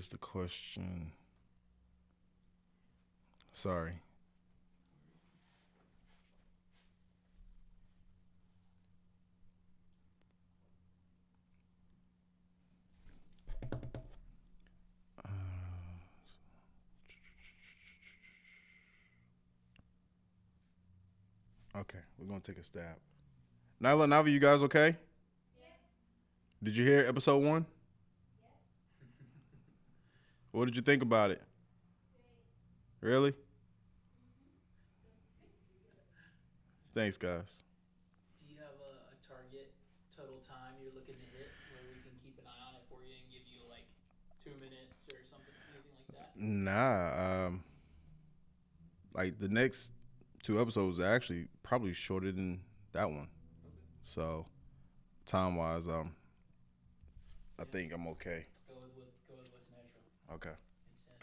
is the question? Sorry. Okay, we're gonna take a stab. Nyla, Navi, you guys okay? Did you hear episode one? What did you think about it? Really? Thanks, guys. Do you have a target total time you're looking to hit where we can keep an eye on it for you and give you like 2 minutes or something, anything like that? Nah, like the next two episodes are actually probably shorter than that one. Okay. So time wise, I Yeah. think I'm okay. Go with what's natural. Okay. Makes sense.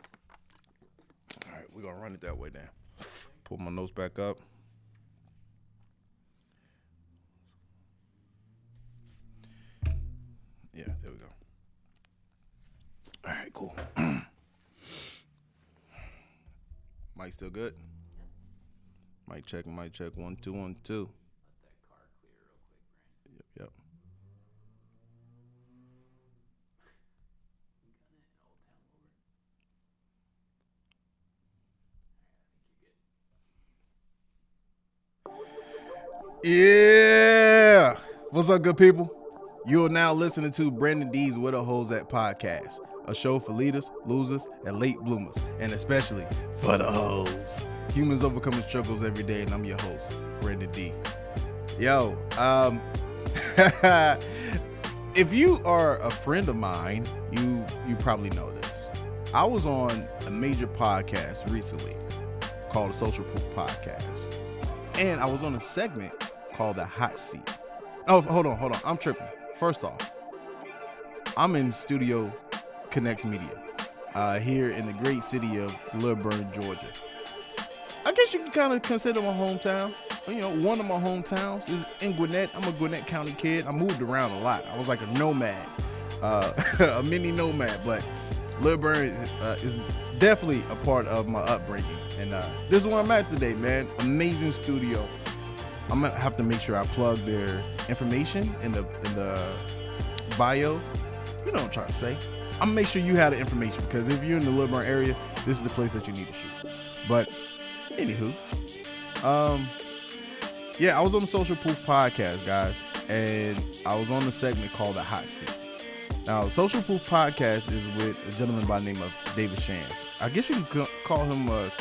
All right, we're gonna run it that way then. Okay. Pull my notes back up. Yeah, there we go. All right, cool. Mic still good? Yeah. Mic check, mic check. 1 2 1 2. Let that car clear real quick, Brandon. Yep, yep. We got it. Old Town Mover. Alright, I think you're good. Yeah. What's up, good people? You are now listening to Brandon D's Where the Hoes At podcast, a show for leaders, losers, and late bloomers, and especially for the hoes. Humans overcoming struggles every day, and I'm your host, Brandon D. Yo, if you are a friend of mine, you probably know this. I was on a major podcast recently called the Social Proof Podcast, and I was on a segment called the Hot Seat. Oh, hold on. I'm tripping. First off, I'm in Studio Connects Media here in the great city of Lilburn, Georgia. I guess you can kind of consider my hometown. You know, one of my hometowns is in Gwinnett. I'm a Gwinnett County kid. I moved around a lot. I was like a nomad, a mini nomad. But Lilburn is definitely a part of my upbringing. And this is where I'm at today, man. Amazing studio. I'm gonna have to make sure I plug their information in the bio. You know what I'm trying to say. I'm gonna make sure you have the information because if you're in the Lilburn area, this is the place that you need to shoot. But anywho, yeah, I was on the Social Proof Podcast, guys, and I was on the segment called the Hot Seat. Now, Social Proof Podcast is with a gentleman by the name of David Shands. I guess you can call him a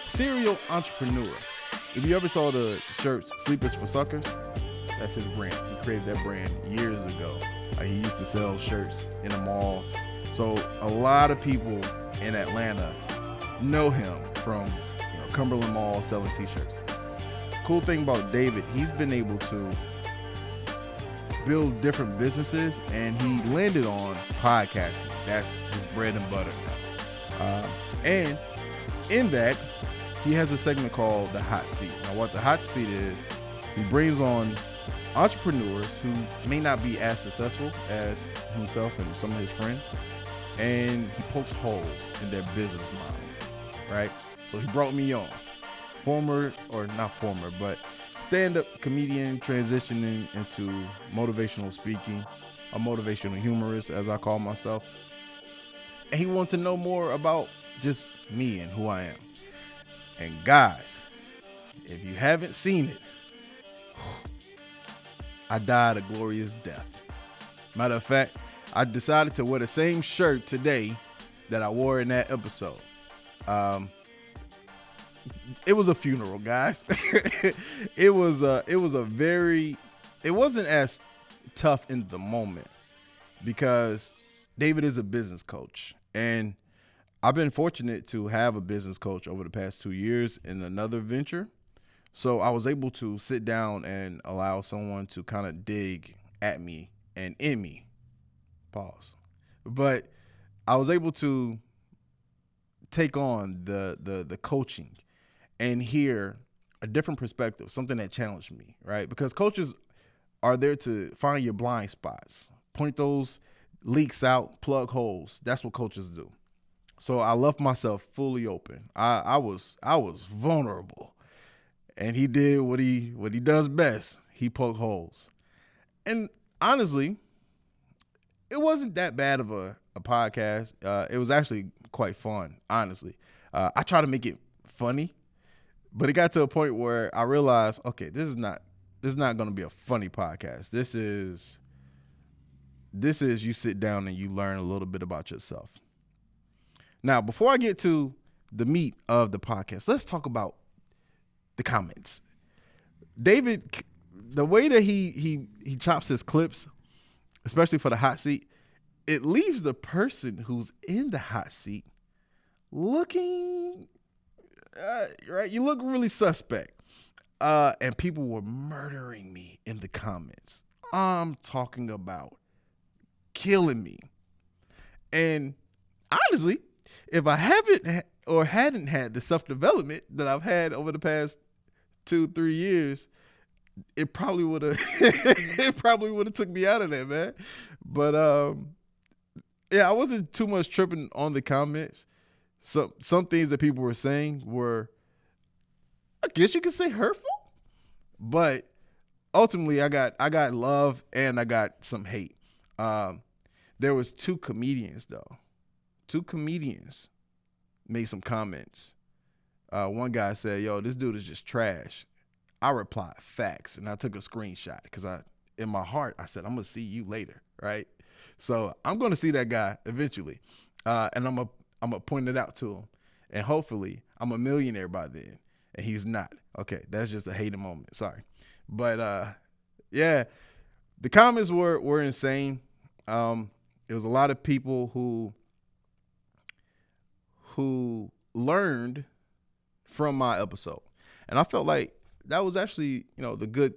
serial entrepreneur. If you ever saw the shirts Sleepers for Suckers, that's his brand. He created that brand years ago. He used to sell shirts in the malls. So a lot of people in Atlanta know him from Cumberland Mall selling t-shirts. Cool thing about David, he's been able to build different businesses, and he landed on podcasting. That's his bread and butter. And in that, he has a segment called the Hot Seat. Now, what the Hot Seat is, he brings on entrepreneurs who may not be as successful as himself and some of his friends, and he pokes holes in their business model, right? So he brought me on. But stand-up comedian transitioning into motivational speaking, a motivational humorist, as I call myself. And he wanted to know more about just me and who I am. And guys, if you haven't seen it, I died a glorious death. Matter of fact, I decided to wear the same shirt today that I wore in that episode. It was a funeral, guys. It wasn't as tough in the moment because David is a business coach, and I've been fortunate to have a business coach over the past 2 years in another venture. So I was able to sit down and allow someone to kind of dig at me and in me. Pause. But I was able to take on the coaching and hear a different perspective, something that challenged me, right? Because coaches are there to find your blind spots, point those leaks out, plug holes. That's what coaches do. So I left myself fully open. I was vulnerable, and he did what he does best. He poked holes, and honestly, it wasn't that bad of a podcast. It was actually quite fun. Honestly, I try to make it funny, but it got to a point where I realized, okay, this is not going to be a funny podcast. This is you sit down and you learn a little bit about yourself. Now, before I get to the meat of the podcast, let's talk about the comments. David, the way that he chops his clips, especially for the hot seat, it leaves the person who's in the hot seat looking right. You look really suspect. And people were murdering me in the comments. I'm talking about killing me. And honestly, if I hadn't had the self-development that I've had over the past 2-3 years, it probably would have took me out of there, man. But yeah, I wasn't too much tripping on the comments. Some things that people were saying were, I guess you could say, hurtful, but ultimately I got love and I got some hate. There was two comedians though. Two comedians made some comments. One guy said, "Yo, this dude is just trash." I replied, "Facts," and I took a screenshot because in my heart, I said, "I'm gonna see you later," right? So I'm gonna see that guy eventually, and I'm gonna point it out to him, and hopefully I'm a millionaire by then. And he's not. Okay, that's just a hating moment. Sorry. But yeah, the comments were insane. It was a lot of people who learned from my episode. And I felt like that was actually, the good